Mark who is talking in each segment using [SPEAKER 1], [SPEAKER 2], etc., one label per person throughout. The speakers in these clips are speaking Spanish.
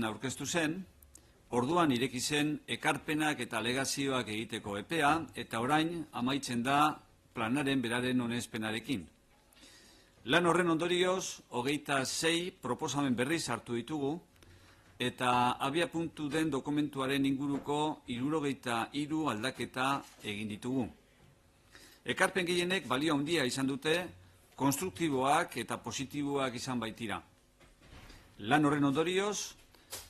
[SPEAKER 1] aurkeztu zen, orduan ireki zen ekarpenak eta alegazioak egiteko epea, eta orain amaitzen da planaren beraren onespena,rekin. Lan horren ondorioz, 26 proposamen berriz hartu ditugu, eta abiapuntu den dokumentuaren inguruko 73 aldaketa egin ditugu. Ekarpen gehienek balio handia izan dute, konstruktiboak eta positiboak izan baitira. Lan horren ondorioz,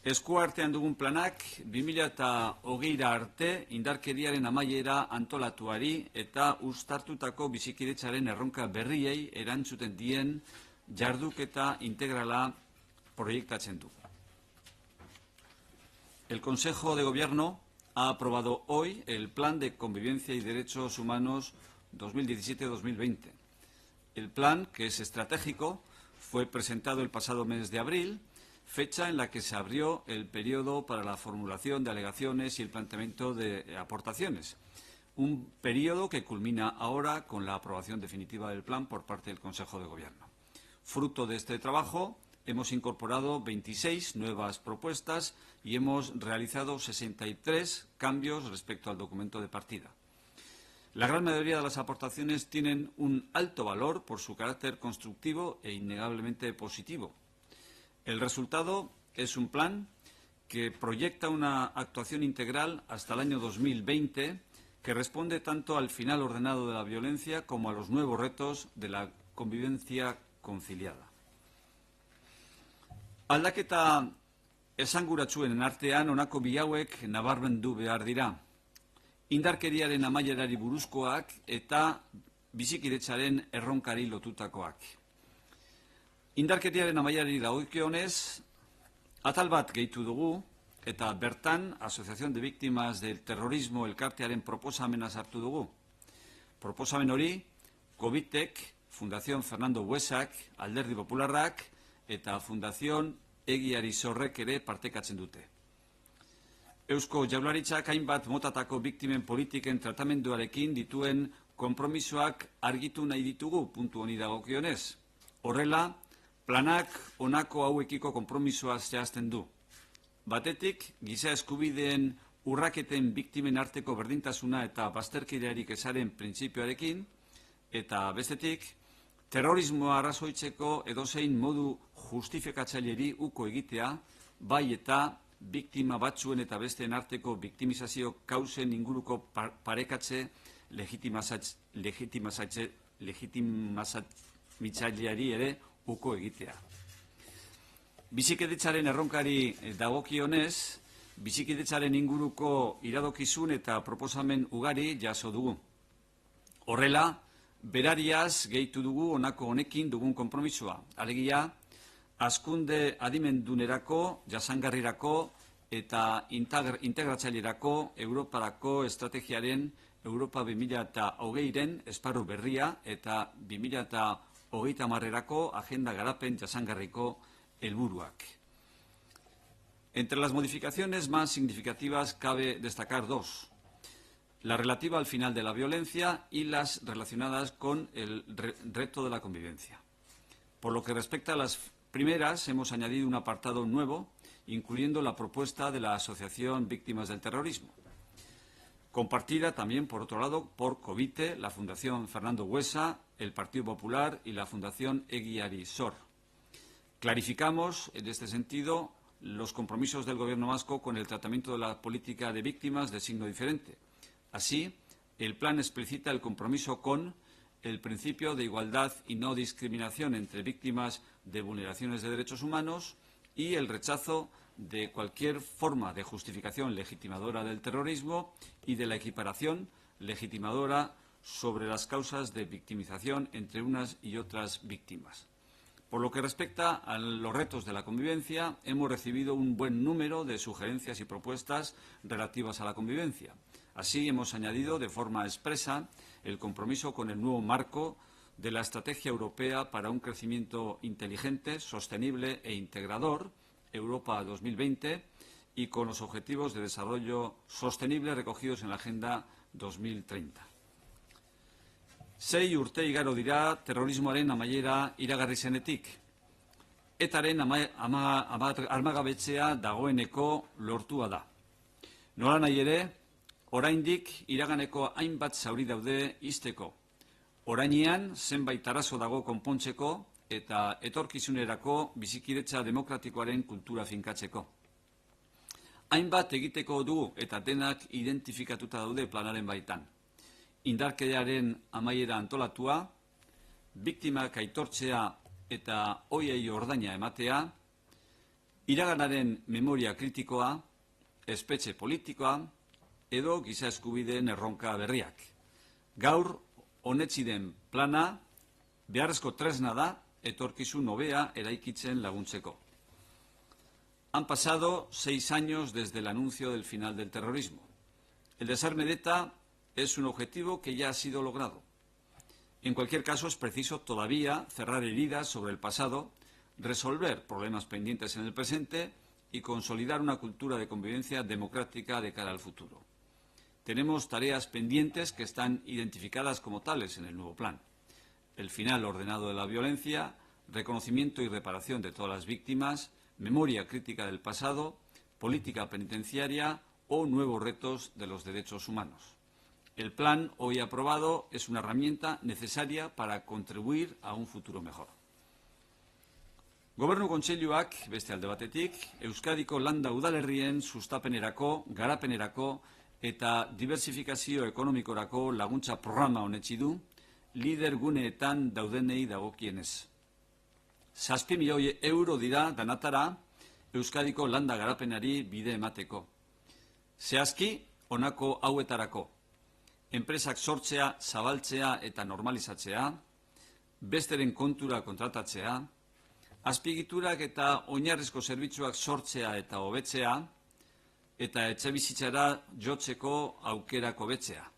[SPEAKER 1] eskuartean dugun planak 2020 arte indarkeriaren amaiera antolatuari eta uztartutako bizikidetzaren erronka berriei erantzuten dien jarduketa integrala proiektatzen du. El Consejo de Gobierno ha aprobado hoy el Plan de Convivencia y Derechos Humanos 2017-2020. El plan, que es estratégico, fue presentado el pasado mes de abril, fecha en la que se abrió el periodo para la formulación de alegaciones y el planteamiento de aportaciones. Un periodo que culmina ahora con la aprobación definitiva del plan por parte del Consejo de Gobierno. Fruto de este trabajo, hemos incorporado 26 nuevas propuestas y hemos realizado 63 cambios respecto al documento de partida. La gran mayoría de las aportaciones tienen un alto valor por su carácter constructivo e innegablemente positivo. El resultado es un plan que proyecta una actuación integral hasta el año 2020 que responde tanto al final ordenado de la violencia como a los nuevos retos de la convivencia conciliada. Aldaketa esanguratsuen artean honako bi hauek nabarmendu behar dira. Indarkeriaren amaierari buruzkoak eta bizikidetzaren erronkari lotutakoak. Indarkeriaren amaierari dagokionez, atal bat gehitu dugu eta bertan Asociación de Víctimas del Terrorismo elkartearen proposamena sartu dugu. Proposamen hori, Covitek, Fundación Fernando Buesak, Alderdi Popularrak eta Fundación Egiari Zorrek ere partekatzen dute. Eusko Jaurlaritzak hainbat motatako biktimen politiken tratamenduarekin dituen konpromisoak argitu nahi ditugu puntu honi dagokionez. Horrela, planak honako hauekiko konpromisoa zehazten du. Batetik, giza eskubideen urraketen biktimen arteko berdintasuna eta bazterkidearik ezaren printzipioarekin, eta bestetik, terrorismoa arrazoitzeko edozein modu justifikatzaileri uko egitea, bai eta biktima batzuen eta besteen arteko biktimizazio kausen inguruko parekatze legitimitzaileari ere uko egitea. Bizikidetzaren erronkari dagokionez, bizikidetzaren inguruko iradokizun eta proposamen ugari jaso dugu. Horrela, berariaz gehitu dugu honako honekin dugun konpromisoa. Alegia, hazkunde adimendunerako, jasangarrirako eta integratzailerako Europarako estrategiaren Europa 2020-ren esparru berria eta 2030-erako agenda garapen jasangarriko helburuak. Entre las modificaciones más significativas cabe destacar dos. La relativa al final de la violencia y las relacionadas con el reto de la convivencia. Por lo que respecta a las primeras, hemos añadido un apartado nuevo, incluyendo la propuesta de la Asociación Víctimas del Terrorismo, compartida también, por otro lado, por Covite, la Fundación Fernando Buesa, el Partido Popular y la Fundación Egiari Zor. Clarificamos, en este sentido, los compromisos del Gobierno vasco con el tratamiento de la política de víctimas de signo diferente. Así, el plan explicita el compromiso con el principio de igualdad y no discriminación entre víctimas de vulneraciones de derechos humanos y el rechazo de cualquier forma de justificación legitimadora del terrorismo y de la equiparación legitimadora sobre las causas de victimización entre unas y otras víctimas. Por lo que respecta a los retos de la convivencia, hemos recibido un buen número de sugerencias y propuestas relativas a la convivencia. Así, hemos añadido de forma expresa el compromiso con el nuevo marco de la Estrategia Europea para un Crecimiento Inteligente, Sostenible e Integrador, Europa 2020, y con los Objetivos de Desarrollo Sostenible recogidos en la Agenda 2030. 6 urte igaro dira terrorismoaren amaiera iragarri zenetik. etaren armagabetzea dagoeneko lortua da. Nola nahi ere, oraindik iraganeko hainbat zauri daude ixteko. Orainean zenbait arazo dago konpontzeko eta etorkizunerako bizikidetza demokratikoaren kultura finkatzeko. Hainbat egiteko du eta denak identifikatuta daude planaren baitan. Indarkeriaren amaiera antolatua, biktimak aitortzea eta hoiei ordaina ematea, iraganaren memoria kritikoa, espetxe politikoa edo giza eskubideen erronka berriak. Gaur onetsi den plana beharrezko tresna da etorkizun hobea eraikitzen laguntzeko. Han pasado 6 años desde el anuncio del final del terrorismo. El desarme de ETA es un objetivo que ya ha sido logrado. En cualquier caso, es preciso todavía cerrar heridas sobre el pasado, resolver problemas pendientes en el presente y consolidar una cultura de convivencia democrática de cara al futuro. Tenemos tareas pendientes que están identificadas como tales en el nuevo plan. El final ordenado de la violencia, reconocimiento y reparación de todas las víctimas, memoria crítica del pasado, política penitenciaria o nuevos retos de los derechos humanos. El plan hoy aprobado es una herramienta necesaria para contribuir a un futuro mejor. Gobernu Kontseiluak, beste alde batetik, Euskadiko landa udalerrien sustapenerako, garapenerako eta diversifikazio ekonomikorako laguntza programa onetsi du, lider guneetan daudenei dagokienez. 7 milioi euro dira danatara Euskadiko landa garapenari bide emateko. Zehazki, honako hauetarako. Enpresak sortzea, zabaltzea eta normalizatzea, besteren kontura kontratatzea, azpiegiturak eta oinarrizko zerbitzuak sortzea eta hobetzea, eta etxebizitzara jotzeko aukerak hobetzea.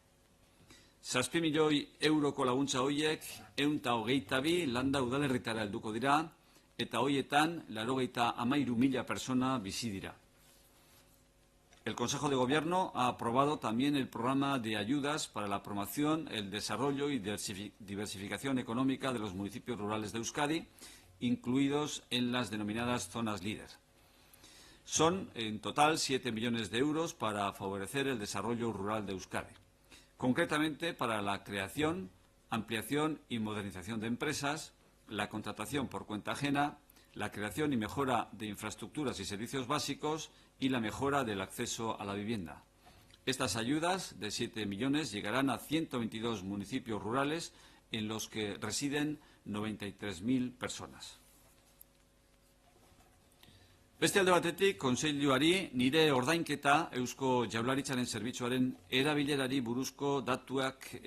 [SPEAKER 1] 7 milioi euroko laguntza horiek 122 landa udalerritara helduko dira, eta horietan 93.000 persona bizi dira. El Consejo de Gobierno ha aprobado también el programa de ayudas para la promoción, el desarrollo y diversificación económica de los municipios rurales de Euskadi, incluidos en las denominadas zonas líder. Son en total 7 millones de euros para favorecer el desarrollo rural de Euskadi. Concretamente para la creación, ampliación y modernización de empresas, la contratación por cuenta ajena, la creación y mejora de infraestructuras y servicios básicos y la mejora del acceso a la vivienda. Estas ayudas de 7 millones llegarán a 122 municipios rurales en los que residen 93.000 personas. Beste alde batetik, Kontseiluari nire ordainketa Eusko Jaurlaritzaren zerbitzuaren erabilerari buruzko datuak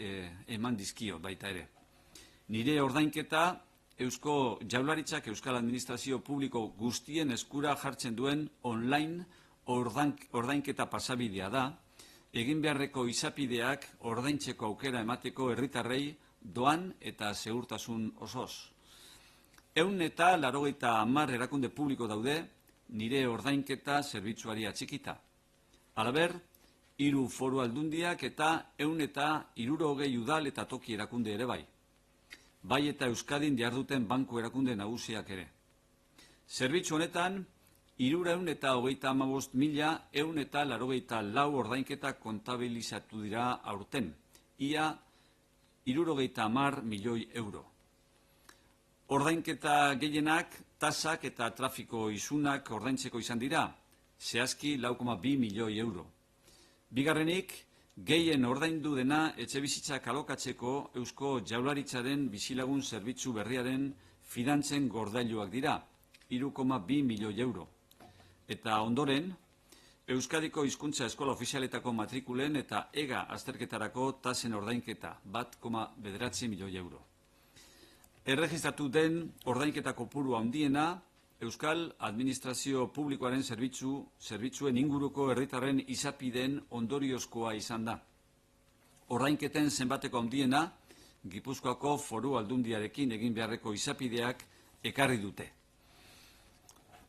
[SPEAKER 1] eman dizkio baita ere. Nire ordainketa Eusko Jaurlaritzak Euskal Administrazio Publiko guztien eskura jartzen duen online ordainketa pasabidea da, egin beharreko izapideak ordaintzeko aukera emateko herritarrei doan eta segurtasun osoz. 180 erakunde publiko daude nire ordainketa zerbitzuari atxikita. Halaber, 3 foru aldundiak eta 160 udal eta toki erakunde ere bai. Bai eta Euskadin diharduten banku erakunde nagusiak ere. Zerbitzu honetan, 335.184 ordainketa kontabilizatu dira aurten, ia 70 milioi euro. Ordainketa gehienak, tasak eta trafiko isunak ordaintzeko izan dira, zehazki 4,2 milioi euro. Bigarrenik, gehien ordaindu dena etxebizitzak alokatzeko Eusko Jaurlaritzaren bizilagun zerbitzu berriaren finantzen gordailuak dira, 3,2 milioi euro. Eta ondoren, Euskadiko hizkuntza eskola ofizialetako matrikulen eta EGA azterketarako tasen ordainketa, 1,9 milioi euro. Erregistratu den ordainketa kopuru handiena, Euskal Administrazio Publikoaren zerbitzuen inguruko herritarren izapideen ondoriozkoa izan da. Ordainketen zenbateko handiena, Gipuzkoako Foru Aldundiarekin egin beharreko izapideak ekarri dute.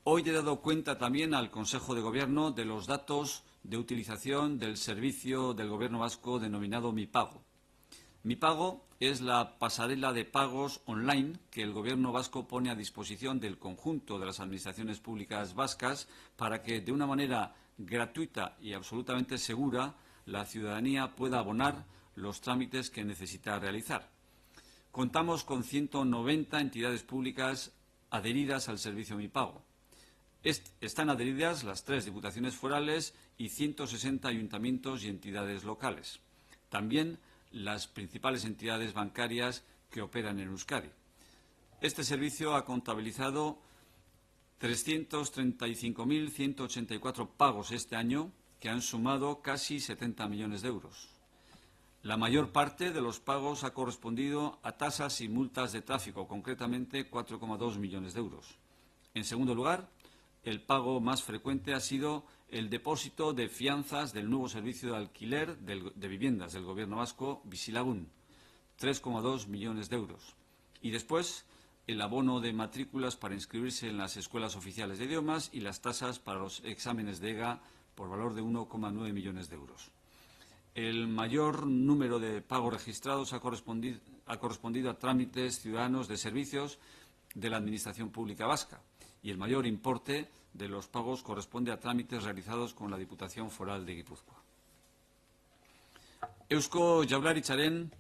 [SPEAKER 1] Hoy he dado cuenta también al Consejo de Gobierno de los datos de utilización del servicio del Gobierno vasco denominado Mi Pago. Mi Pago es la pasarela de pagos online que el Gobierno vasco pone a disposición del conjunto de las administraciones públicas vascas para que, de una manera gratuita y absolutamente segura, la ciudadanía pueda abonar los trámites que necesita realizar. Contamos con 190 entidades públicas adheridas al servicio Mi Pago. Están adheridas las 3 diputaciones forales y 160 ayuntamientos y entidades locales. También las principales entidades bancarias que operan en Euskadi. Este servicio ha contabilizado 335.184 pagos este año, que han sumado casi 70 millones de euros. La mayor parte de los pagos ha correspondido a tasas y multas de tráfico, concretamente 4,2 millones de euros. En segundo lugar, el pago más frecuente ha sido el depósito de fianzas del nuevo servicio de alquiler de viviendas del Gobierno vasco, Bizilagun, 3,2 millones de euros. Y después, el abono de matrículas para inscribirse en las escuelas oficiales de idiomas y las tasas para los exámenes de EGA por valor de 1,9 millones de euros. El mayor número de pagos registrados ha correspondido a trámites ciudadanos de servicios de la Administración Pública Vasca, y el mayor importe de los pagos corresponde a trámites realizados con la Diputación Foral de Gipuzkoa. Eusko Jaurlaritzaren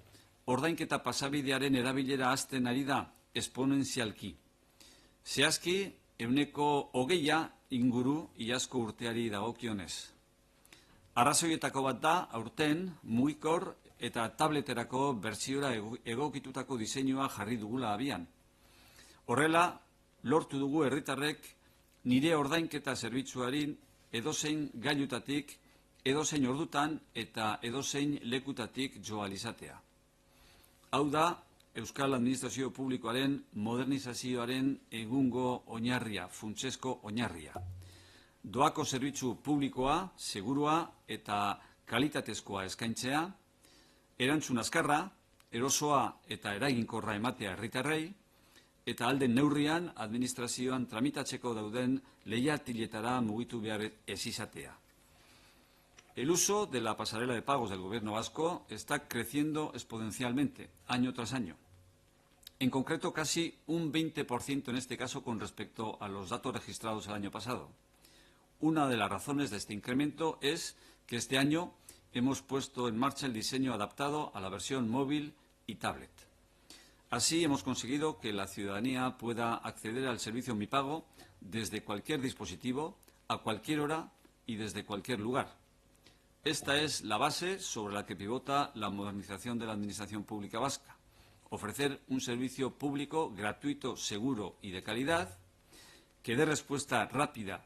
[SPEAKER 1] ordainketa pasabidearen erabilera hasten ari da esponentzialki. Zehazki, 20% inguru iazko urteari dagokionez. Arrazoietako bat da, aurten, mugikor eta tableterako bertsiora egokitutako diseinua jarri dugula abian. Horrela, lortu dugu herritarrek nire ordainketa zerbitzuari edozein gailutatik, edozein ordutan eta edozein lekutatik jo ahal izatea. Hau da, Euskal Administrazio Publikoaren modernizazioaren egungo oinarria, funtsezko oinarria. Doako zerbitzu publikoa, segurua eta kalitatezkoa eskaintzea, erantzun azkarra, erosoa eta eraginkorra ematea herritarrei, eta alden neurrian administrazioan tramitatzeko dauden leihartiletara mugitu behar ez izatea. El uso de la pasarela de pagos del Gobierno vasco está creciendo exponencialmente, año tras año. En concreto, casi un 20% en este caso con respecto a los datos registrados el año pasado. Una de las razones de este incremento es que este año hemos puesto en marcha el diseño adaptado a la versión móvil y tablet. Así hemos conseguido que la ciudadanía pueda acceder al servicio Mi Pago desde cualquier dispositivo, a cualquier hora y desde cualquier lugar. Esta es la base sobre la que pivota la modernización de la Administración Pública Vasca. Ofrecer un servicio público gratuito, seguro y de calidad, que dé respuesta rápida,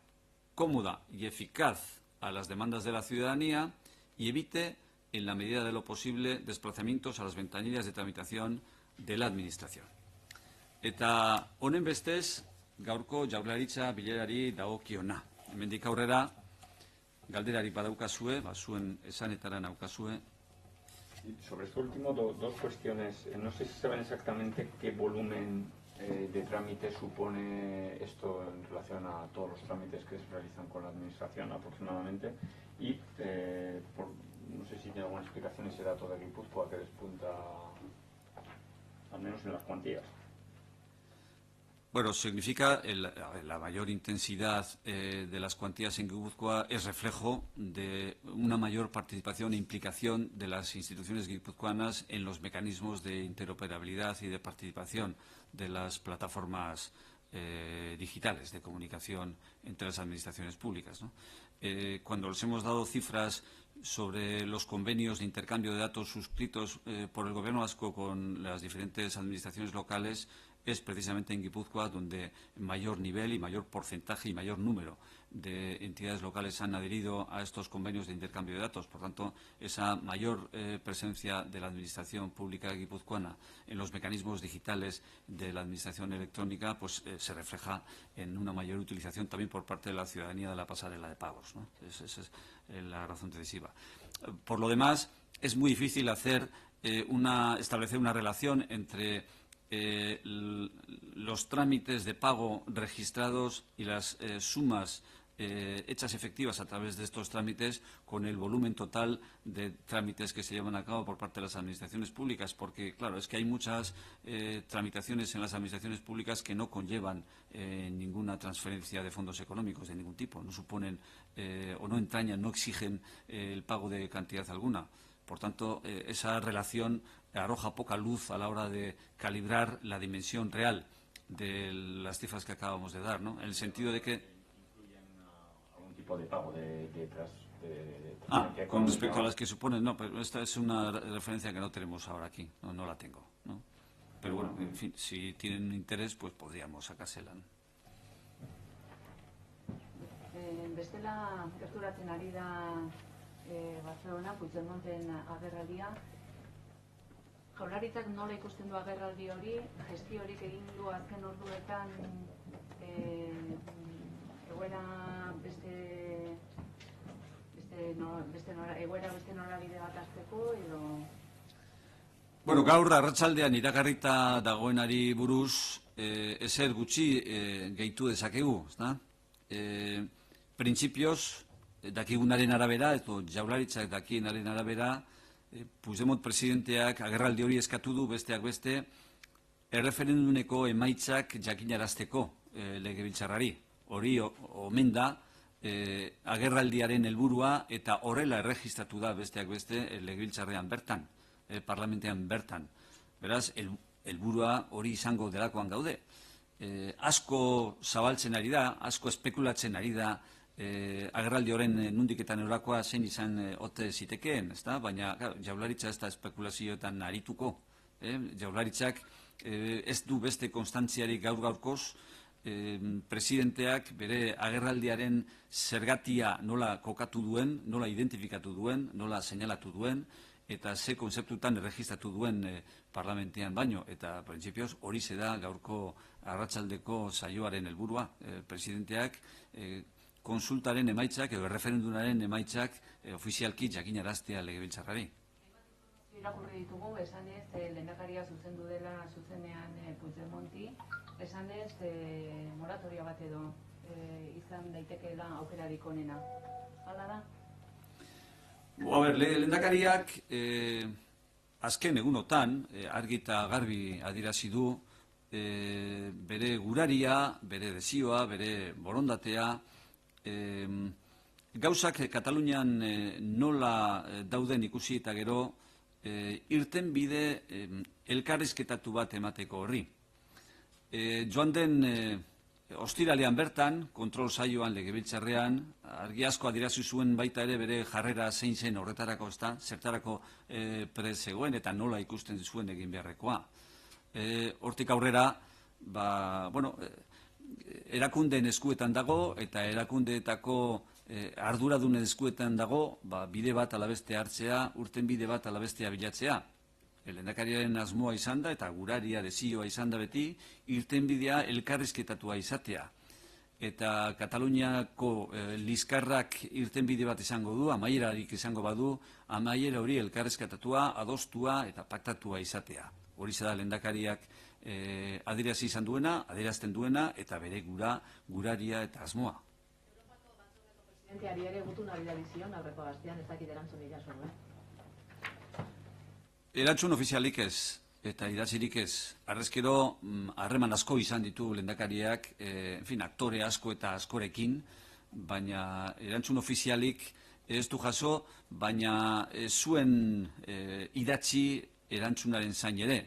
[SPEAKER 1] cómoda y eficaz a las demandas de la ciudadanía y evite, en la medida de lo posible, desplazamientos a las ventanillas de tramitación de la Administración. Eta honen bestez, gaurko Jaurlaritza bilerari dagokiona. Hemendik aurrera, galderari badaukazue, zuen esanetara naukazue.
[SPEAKER 2] Sobre esto último, dos cuestiones. No sé si saben exactamente qué volumen de trámite supone esto en relación a todos los trámites que se realizan con la Administración aproximadamente y no sé si tiene alguna explicación ese dato de Guipúzcoa que despunta al menos en las cuantías.
[SPEAKER 1] Bueno, significa la mayor intensidad de las cuantías en Guipúzcoa es reflejo de una mayor participación e implicación de las instituciones guipuzcoanas en los mecanismos de interoperabilidad y de participación de las plataformas digitales de comunicación entre las administraciones públicas, ¿no? Cuando les hemos dado cifras sobre los convenios de intercambio de datos suscritos por el Gobierno vasco con las diferentes administraciones locales, es precisamente en Guipúzcoa donde mayor nivel y mayor porcentaje y mayor número de entidades locales han adherido a estos convenios de intercambio de datos. Por tanto, esa mayor presencia de la Administración Pública guipuzcoana en los mecanismos digitales de la Administración electrónica pues se refleja en una mayor utilización también por parte de la ciudadanía de la pasarela de pagos, ¿no? Esa es la razón decisiva. Por lo demás, es muy difícil establecer una relación entre los trámites de pago registrados y las sumas hechas efectivas a través de estos trámites con el volumen total de trámites que se llevan a cabo por parte de las administraciones públicas, porque, claro, es que hay muchas tramitaciones en las administraciones públicas que no conllevan ninguna transferencia de fondos económicos de ningún tipo, no suponen o no entrañan, no exigen el pago de cantidad alguna. Por tanto, esa relación arroja poca luz a la hora de calibrar la dimensión real de las cifras que acabamos de dar, ¿no? En el sentido de que
[SPEAKER 2] de pago
[SPEAKER 1] con respecto a las que suponen, no, pero esta es una referencia que no tenemos ahora aquí, no la tengo, ¿no? Pero bueno, en fin, si tienen interés, pues podríamos sacársela, ¿no?
[SPEAKER 3] Bestela, gerturatzen ari da Barcelona, Puigdemonten agerraldia. Jaurlaritzak nola ikusten du agerraldi hori, gestiorik egin du azken orduetan egoera beste norabide bat hartzeko edo...
[SPEAKER 1] Bueno, gaur arratsaldean iragarrita dagoenari buruz ezer gutxi gehitu dezakegu, ezta? Printzipioz, dakigunaren arabera, edo Jaurlaritzak dakienaren arabera, Puigdemont presidenteak agerraldi hori eskatu du besteak beste erreferendumeko emaitzak jakinarazteko legebiltzarrari. Hori omen da agerraldiaren helburua eta horrela erregistratu da besteak beste legebiltzarrean bertan, parlamentean bertan. Beraz, helburua hori izango delakoan gaude. Asko zabaltzen ari da, asko espekulatzen ari da agerraldi horren nundiketan eurakoa zein izan ote zitekeen, ezta? Baina Jaurlaritza ez da espekulazioetan arituko. Jaurlaritzak ez du beste konstantziarik gaur-gaurkoz, presidenteak bere agerraldiaren zergatia nola kokatu duen, nola identifikatu duen, nola seinalatu duen, eta ze konzeptutan erregistratu duen parlamentean baino. Eta, printzipioz, hori da gaurko arratsaldeko saioaren helburua. Presidenteak konsultaren emaitzak edo referendumaren emaitzak ofizialki jakinaraztea legebiltzarrari.
[SPEAKER 3] Irakurri ditugu, esanez, lehendakaria zuzendu dela zuzenean Puigdemonti, esanez, moratoria bat edo izan daitekeela aukerarik onena. Hala da?
[SPEAKER 1] Lehendakariak azken egunotan argi eta garbi adierazi du bere guraria, bere desioa, bere borondatea, gauzak Katalunian nola dauden ikusi eta gero irten bide elkarrizketatu bat emateko horri. Joan den ostiralean bertan, kontrol saioan legebiltzarrean, argi asko adierazi zuen baita ere bere jarrera zein zen horretarako, ezta, zertarako prest zegoen eta nola ikusten zuen egin beharrekoa. Hortik aurrera, erakundeen eskuetan dago eta erakundeetako arduradunen eskuetan dago bide bat alabeste hartzea, urten bide bat alabestea bilatzea. Lehendakariaren asmoa izan da eta guraria desioa izan da beti, irtenbidea elkarrizketatua izatea. Eta Kataluniako liskarrak irtenbide bat izango du, amaierarik izango badu, amaiera hori elkarrizketatua, adostua eta paktatua izatea. Hori da lehendakariak adierazi izan duena, adierazten duena eta bere guraria eta asmoa.
[SPEAKER 4] Presidenteari ere gutun abidali zion aurreko gaztean ez dakit erantzun irazu,
[SPEAKER 1] Erantzun ofizialik ez, eta idatzirik ez. Harrezkero, harreman asko izan ditu lehendakariak, aktore asko eta askorekin, baina erantzun ofizialik ez du jaso, baina zuen idatzi erantzunaren zain ere.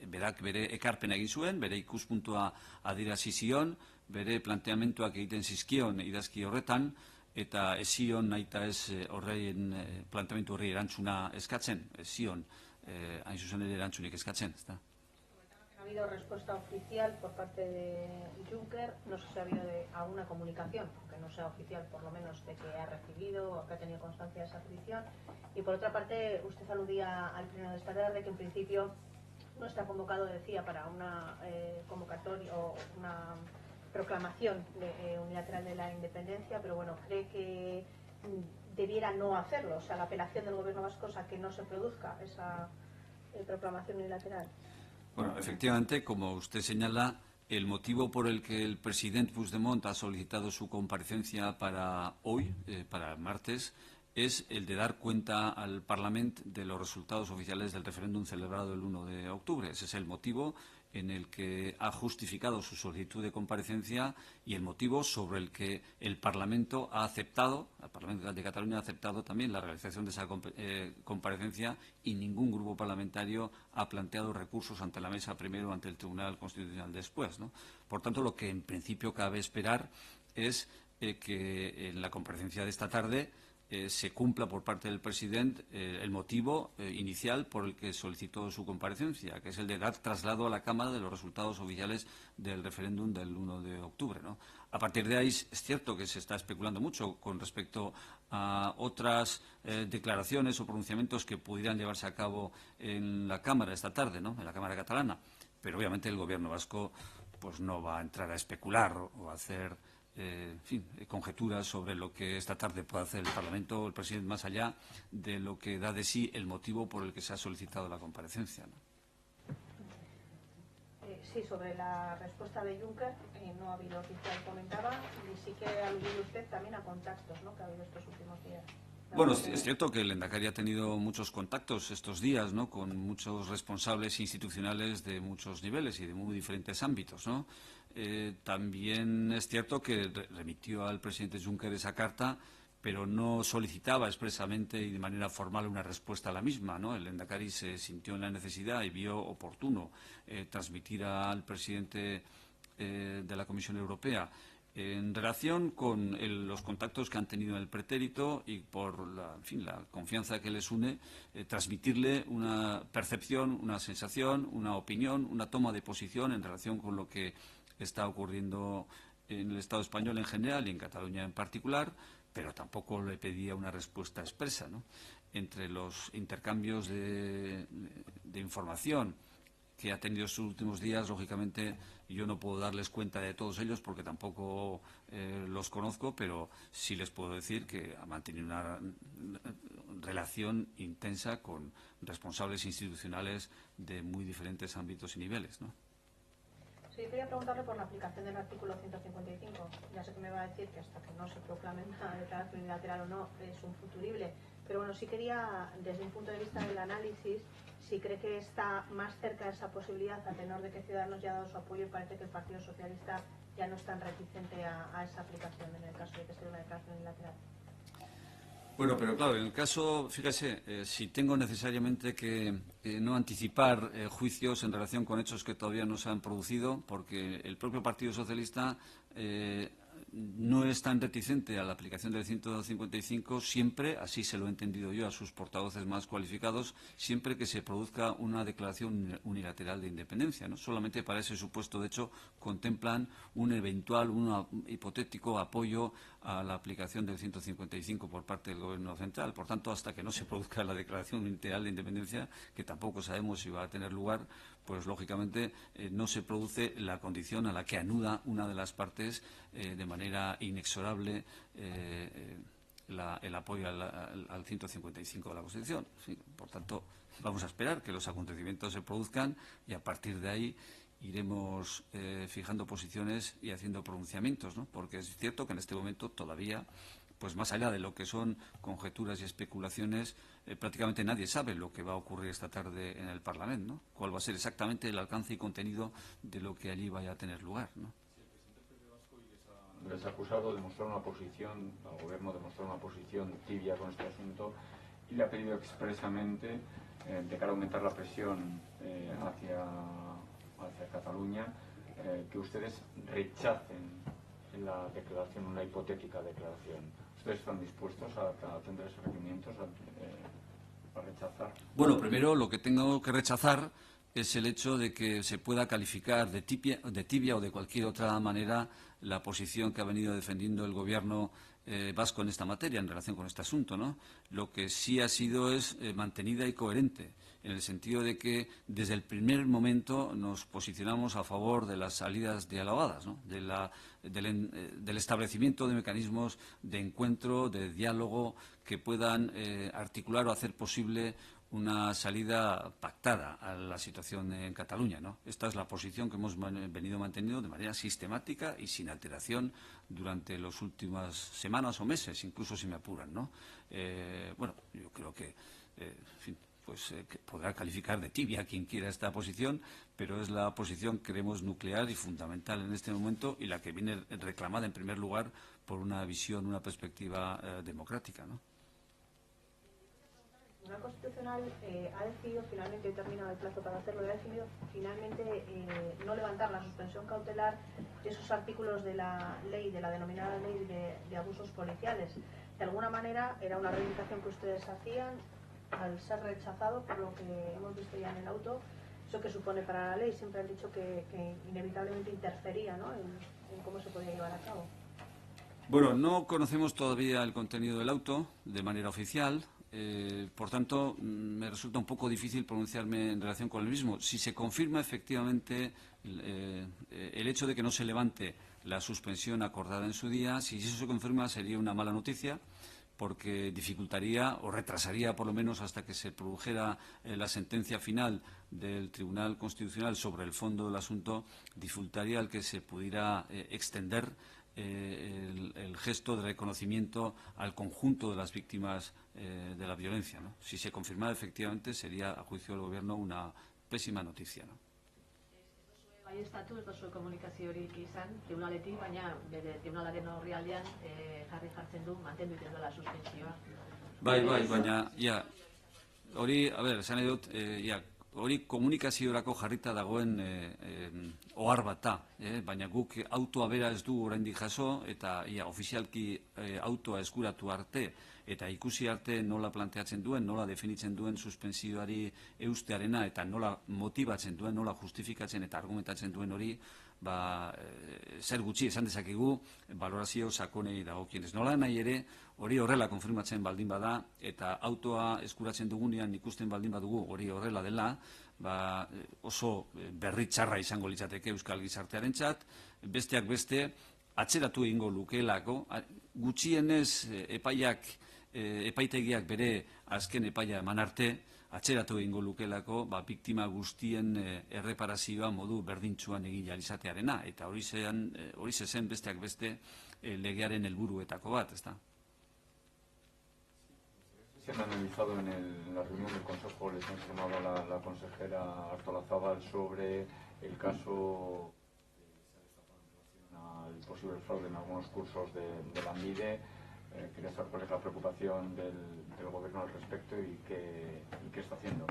[SPEAKER 1] Berak bere ekarpena egin zuen, bere ikuspuntua adierazi zion, bere planteamentuak egiten zizkion idazki horretan, eta ez zion nahi eta ez horrein planteamentu horri erantzuna eskatzen, ez zion hain zuzen ere erantzunik eskatzen.
[SPEAKER 4] Ha habido respuesta oficial por parte de Juncker, no sé si ha habido alguna comunicación, aunque no sea oficial, por lo menos de que ha recibido o que ha tenido constancia de esa petición. Y por otra parte, usted aludía al pleno de esta tarde que en principio no está convocado, decía, para una convocatoria o una proclamación unilateral de la independencia, pero bueno, cree que debiera no hacerlo, o sea, la apelación del gobierno vasco a que no se produzca esa proclamación unilateral.
[SPEAKER 1] Bueno, efectivamente, como usted señala, El motivo por el que el presidente Puigdemont ha solicitado su comparecencia para hoy, para el martes, es el de dar cuenta al Parlamento de los resultados oficiales del referéndum celebrado el 1 de octubre. Ese es el motivo en el que ha justificado su solicitud de comparecencia y el motivo sobre el que el Parlamento ha aceptado, el Parlamento de Cataluña ha aceptado también la realización de esa comparecencia, y ningún grupo parlamentario ha planteado recursos ante la mesa primero, ante el Tribunal Constitucional después, ¿no? Por tanto, lo que en principio cabe esperar es que en la comparecencia de esta tarde se cumpla por parte del presidente el motivo inicial por el que solicitó su comparecencia, que es el de dar traslado a la Cámara de los resultados oficiales del referéndum del 1 de octubre, ¿no? A partir de ahí es cierto que se está especulando mucho con respecto a otras declaraciones o pronunciamientos que pudieran llevarse a cabo en la Cámara esta tarde, ¿no?, en la Cámara catalana, pero obviamente el Gobierno vasco pues no va a entrar a especular o a hacer en fin, conjeturas sobre lo que esta tarde puede hacer el Parlamento o el presidente, más allá de lo que da de sí el motivo por el que se ha solicitado la comparecencia, ¿no?
[SPEAKER 4] Sí, sobre la respuesta de Juncker, no ha habido oficial, comentaba, y sí que ha aludido usted también a contactos, ¿no?, que ha habido estos últimos días.
[SPEAKER 1] Bueno, es cierto que el Lehendakari ha tenido muchos contactos estos días, ¿no?, con muchos responsables institucionales de muchos niveles y de muy diferentes ámbitos, ¿no? También es cierto que remitió al presidente Juncker esa carta, pero no solicitaba expresamente y de manera formal una respuesta a la misma, ¿no? El Lehendakari se sintió en la necesidad y vio oportuno transmitir al presidente de la Comisión Europea, en relación con los contactos que han tenido en el pretérito y por la confianza que les une, transmitirle una percepción, una sensación, una opinión, una toma de posición en relación con lo que está ocurriendo en el Estado español en general y en Cataluña en particular, pero tampoco le pedía una respuesta expresa, ¿no? Entre los intercambios de información que ha tenido estos últimos días, lógicamente yo no puedo darles cuenta de todos ellos porque tampoco los conozco, pero sí les puedo decir que ha mantenido una relación intensa con responsables institucionales de muy diferentes ámbitos y niveles, ¿no?
[SPEAKER 4] Sí, quería preguntarle por la aplicación del artículo 155. Ya sé que me va a decir que hasta que no se proclame una declaración unilateral o no es un futurible, pero bueno, sí quería, desde un punto de vista del análisis, si cree que está más cerca de esa posibilidad, a tenor de que Ciudadanos ya ha dado su apoyo y parece que el Partido Socialista ya no es tan reticente a esa aplicación en el caso de que sea una declaración unilateral.
[SPEAKER 1] Bueno, pero claro, en el caso, fíjese, si tengo necesariamente que no anticipar juicios en relación con hechos que todavía no se han producido, porque el propio Partido Socialista no es tan reticente a la aplicación del 155 siempre, así se lo he entendido yo a sus portavoces más cualificados, siempre que se produzca una declaración unilateral de independencia, ¿no? Solamente para ese supuesto, de hecho, contemplan un eventual, un hipotético apoyo a la aplicación del 155 por parte del Gobierno central. Por tanto, hasta que no se produzca la declaración unilateral de independencia, que tampoco sabemos si va a tener lugar, pues lógicamente no se produce la condición a la que anuda una de las partes de manera inexorable el apoyo al 155 de la Constitución. Sí, por tanto, vamos a esperar que los acontecimientos se produzcan y a partir de ahí iremos fijando posiciones y haciendo pronunciamientos, ¿no? Porque es cierto que en este momento todavía, pues más allá de lo que son conjeturas y especulaciones, prácticamente nadie sabe lo que va a ocurrir esta tarde en el Parlamento, ¿no? Cuál va a ser exactamente el alcance y contenido de lo que allí vaya a tener lugar, ¿no?
[SPEAKER 2] Les ha acusado de mostrar una posición, el Gobierno de mostrar una posición tibia con este asunto y le ha pedido expresamente, de cara a aumentar la presión hacia Cataluña, que ustedes rechacen la declaración, una hipotética declaración. ¿Ustedes están dispuestos a atender esos requerimientos, a rechazar?
[SPEAKER 1] Bueno, primero lo que tengo que rechazar es el hecho de que se pueda calificar de tibia o de cualquier otra manera la posición que ha venido defendiendo el Gobierno vasco en esta materia, en relación con este asunto, ¿no? Lo que sí ha sido es mantenida y coherente, en el sentido de que desde el primer momento nos posicionamos a favor de las salidas dialogadas, ¿no? Del establecimiento de mecanismos de encuentro, de diálogo, que puedan articular o hacer posible una salida pactada a la situación en Cataluña, ¿no? Esta es la posición que hemos venido manteniendo de manera sistemática y sin alteración durante las últimas semanas o meses, incluso si me apuran, ¿no? Bueno, yo creo que, en fin, pues que podrá calificar de tibia quien quiera esta posición, pero es la posición, creemos, nuclear y fundamental en este momento y la que viene reclamada en primer lugar por una visión, una perspectiva democrática, ¿no?
[SPEAKER 4] El Tribunal Constitucional ha decidido finalmente, he terminado el plazo para hacerlo, ha decidido finalmente no levantar la suspensión cautelar de esos artículos de la ley, de la denominada ley de abusos policiales. De alguna manera era una reivindicación que ustedes hacían, al ser rechazado por lo que hemos visto ya en el auto. ¿Eso qué supone para la ley? Siempre han dicho que inevitablemente interfería, ¿no?, en cómo se podía llevar a cabo.
[SPEAKER 1] Bueno, no conocemos todavía el contenido del auto de manera oficial. Por tanto, me resulta un poco difícil pronunciarme en relación con el mismo. Si se confirma efectivamente el hecho de que no se levante la suspensión acordada en su día, si eso se confirma sería una mala noticia, porque dificultaría o retrasaría por lo menos hasta que se produjera la sentencia final del Tribunal Constitucional sobre el fondo del asunto, dificultaría el que se pudiera extender el gesto de reconocimiento al conjunto de las víctimas de la violencia, ¿no? Si se confirmara efectivamente sería, a juicio del Gobierno, una pésima noticia, ¿no?
[SPEAKER 3] Baieztatu ez duzue komunikaziorik izan tribunaletik, baina bere tribunalaren orrialdean jartzen du mantendu egiten dela suspentsioa.
[SPEAKER 1] Bai, baina, ja, hori, a ber, esan edut, hori komunikaziorako jarrita dagoen ohar bat da, baina guk autoa bera ez du oraindik jaso, eta ofizialki autoa eskuratu arte eta ikusi arte nola planteatzen duen, nola definitzen duen suspensioari eustearena eta nola motibatzen duen, nola justifikatzen eta argumentatzen duen hori, zer gutxi esan dezakegu balorazio sakonei dagokienez. Nola nahi ere, hori horrela konfirmatzen baldin bada eta autoa eskuratzen dugunean ikusten baldin badugu hori horrela dela, oso berri txarra izango litzateke euskal gizartearentzat, besteak beste atzeratu egingo lukeelako, gutxienez epaitegiak bere azken epaia eman arte, atzeratu egingo lukelako biktima guztien erreparazioa modu berdintsuan egin ahal izatearena, eta hori zen besteak beste legearen helburuetako bat, ezta?
[SPEAKER 2] Se han analizado en la reunión del Consejo, les ha informado la consejera Artolazabal sobre el caso que se ha destapado en relación al posible fraude en algunos cursos de Lanbide. Quería saber cuál es la preocupación del Gobierno al respecto y qué está haciendo.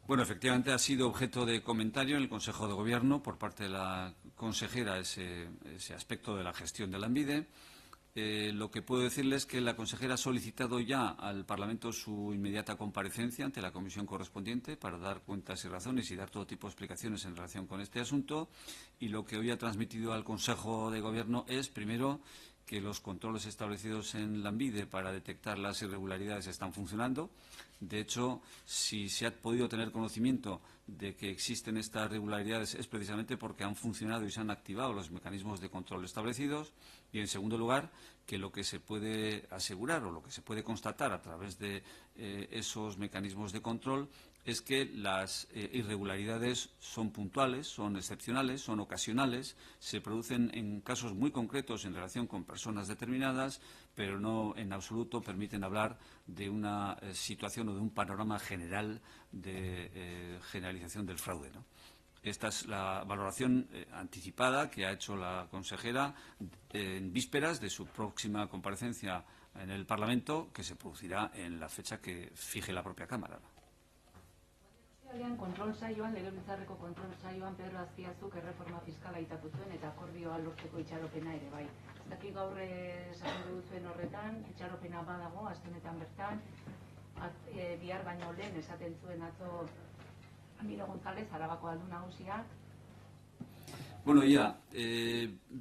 [SPEAKER 1] Bueno, efectivamente ha sido objeto de comentario en el Consejo de Gobierno por parte de la consejera ese aspecto de la gestión de Lanbide. Lo que puedo decirles es que la consejera ha solicitado ya al Parlamento su inmediata comparecencia ante la comisión correspondiente para dar cuentas y razones y dar todo tipo de explicaciones en relación con este asunto. Y lo que hoy ha transmitido al Consejo de Gobierno es, primero, que los controles establecidos en Lanbide para detectar las irregularidades están funcionando. De hecho, si se ha podido tener conocimiento de que existen estas irregularidades es precisamente porque han funcionado y se han activado los mecanismos de control establecidos. Y, en segundo lugar, que lo que se puede asegurar o lo que se puede constatar a través de esos mecanismos de control es que las irregularidades son puntuales, son excepcionales, son ocasionales, se producen en casos muy concretos en relación con personas determinadas, pero no en absoluto permiten hablar de una situación o de un panorama general de generalización del fraude, ¿no? Esta es la valoración anticipada que ha hecho la consejera en vísperas de su próxima comparecencia en el Parlamento, que se producirá en la fecha que fije la propia Cámara.
[SPEAKER 3] Kontrol saioan, legebiltzarreko kontrol saioan Pedro Azpiazuk erreforma fiskala aitatu zuen eta akordioa lortzeko itxaropena ere bai. Ez dakit gaur sakondu duzuen horretan, itxaropena badago, aste honetan bertan, bihar baino lehen esaten zuen atzo Miro González, Arabako aldun nagusiak.
[SPEAKER 1] Bueno,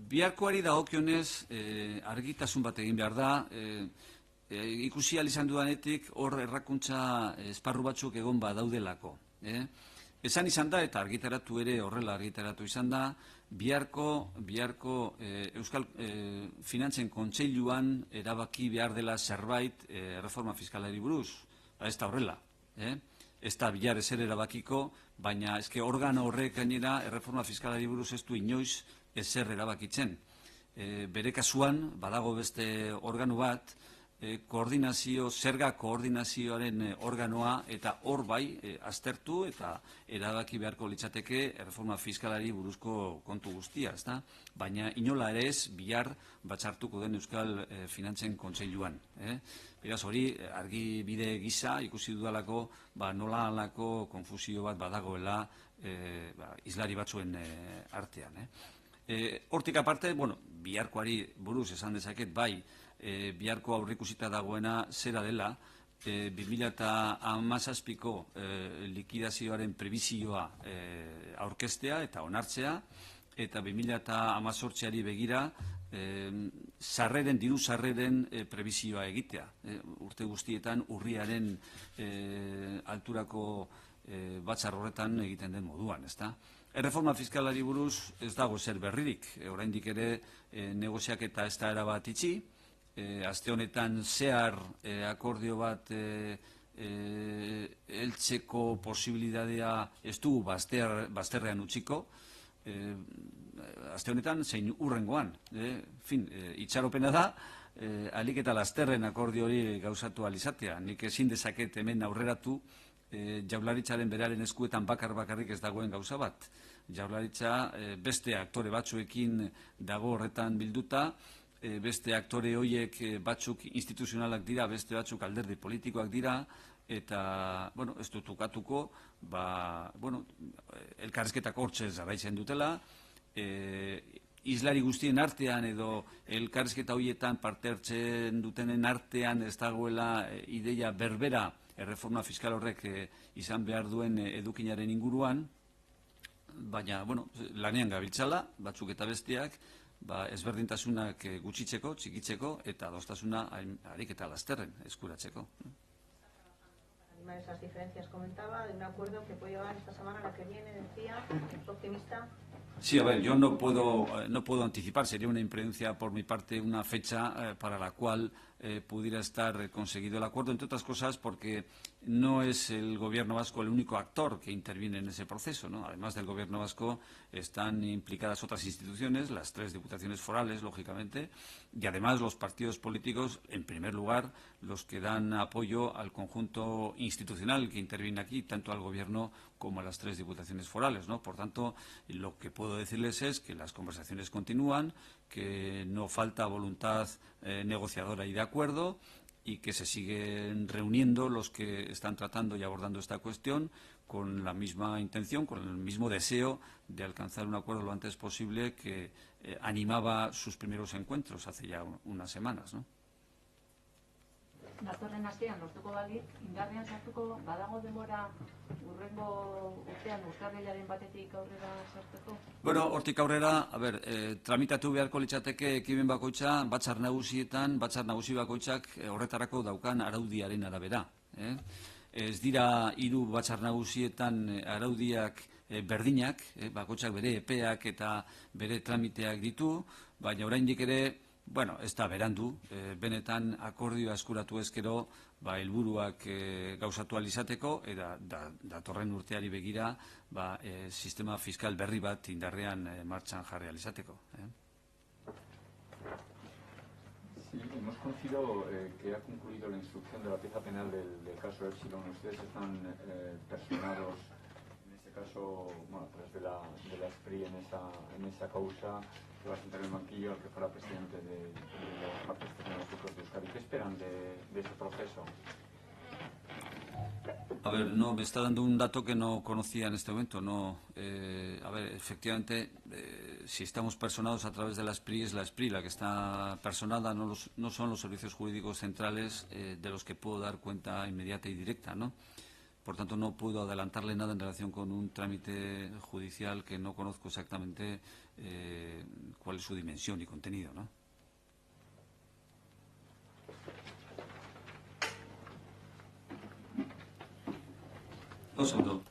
[SPEAKER 1] biharkoari dagokionez argitasun bat egin behar da. Ikusi ahal izan dudanetik hor errakuntza esparru batzuk egon badaudelako. Esan izan da, eta argitaratu ere horrela argitaratu izan da, biharko Euskal Finantzen Kontseiluan erabaki behar dela zerbait reforma fiskalari buruz. ez da horrela. Ez da bilar ezer erabakiko, baina eske organo horrek gainera erreforma fiskalari buruz ez du inoiz ezer erabakitzen. Bere kasuan, badago beste organo bat, zerga koordinazioaren organoa, eta hor bai aztertu eta erabaki beharko litzateke erreforma fiskalari buruzko kontu guztia, ezta? Baina inola ere ez bihar batzartuko den Euskal Finantzen Kontseiluan. Beraz hori argi bide gisa ikusi dudalako nola halako konfusio bat badagoela islari batzuen artean. Hortik aparte, biharkoari buruz esan dezaket bai, biharko aurreikusita dagoena zera dela, 2017ko likidazioaren prebizioa aurkeztea eta onartzea, eta 2018ari begira diru sarreren prebizioa egitea. Urte guztietan urriaren alturako batzar horretan egiten den moduan, ezta? Erreforma fiskalari buruz ez dago zer berririk, oraindik ere negoziaketa ez da erabat itxi. Aste honetan zehar akordio bat heltzeko posibilitatea ez dugu bazterrean utziko. Aste honetan zein hurrengoan. Itxaropena da, ahalik eta lasterren akordio hori gauzatu alizatea. Nik ezin dezaket hemen aurreratu Jaurlaritzaren beraren eskuetan bakarrik ez dagoen gauza bat. Jaurlaritza beste aktore batzuekin dago horretan bilduta, beste aktore horiek batzuk instituzionalak dira, beste batzuk alderdi politikoak dira, eta, ez dut ukatuko, elkarrizketak hortxe jarraitzen dutela, islari guztien artean edo elkarrizketa horietan parte hartzen dutenen artean ez dagoela ideia berbera erreforma fiskal horrek izan behar duen edukinaren inguruan, baina, lanean gabiltzala, batzuk eta besteak, ezberdintasunak gutxitzeko, txikitzeko, eta adostasuna harik eta lasterren eskuratzeko.
[SPEAKER 4] Para esas diferencias comentaba de un acuerdo que puede llevar esta semana, la que viene, decía, ¿es optimista?
[SPEAKER 1] Sí, a ver, yo no puedo anticipar, sería una imprudencia por mi parte una fecha para la cual pudiera estar conseguido el acuerdo, entre otras cosas porque no es el Gobierno vasco el único actor que interviene en ese proceso, ¿no? Además del Gobierno vasco están implicadas otras instituciones, las 3 diputaciones forales, lógicamente, y además los partidos políticos, en primer lugar, los que dan apoyo al conjunto institucional que interviene aquí, tanto al Gobierno como a las 3 diputaciones forales, ¿no? Por tanto, lo que puedo decirles es que las conversaciones continúan, que no falta voluntad negociadora y de acuerdo, y que se siguen reuniendo los que están tratando y abordando esta cuestión con la misma intención, con el mismo deseo de alcanzar un acuerdo lo antes posible que animaba sus primeros encuentros hace ya unas semanas, ¿no?
[SPEAKER 3] Datorren astean lortuko balit, indarrean sartuko badago denbora hurrengo urtean urtarrilaren batetik aurrera sartzeko?
[SPEAKER 1] Hortik aurrera, tramitatu beharko litzateke ekimen bakoitza batzar nagusi bakoitzak horretarako daukan araudiaren arabera. Ez dira 3 batzar nagusietan araudiak berdinak, bakoitzak bere epeak eta bere tramiteak ditu, baina oraindik ere ez da berandu, benetan akordioa eskuratu ezkero helburuak gauzatu alizateko, eta datorren urteari begira sistema fiskal berri bat indarrean martxan jarri alizateko.
[SPEAKER 2] Sí, hemos conocido que ha concluido la instrucción de la pieza penal del caso Epsilon. Ustedes están personados, en este caso, a través de la SPRI en esa causa, que va a sentar en el banquillo al que fuera presidente de los parques tecnológicos de Euskadi. ¿Qué esperan de ese proceso?
[SPEAKER 1] No, me está dando un dato que no conocía en este momento. No, efectivamente, si estamos personados a través de la SPRI, es la SPRI la que está personada, no son los servicios jurídicos centrales de los que puedo dar cuenta inmediata y directa, ¿no? Por tanto, no puedo adelantarle nada en relación con un trámite judicial que no conozco exactamente cuál es su dimensión y contenido, ¿no? Un segundo.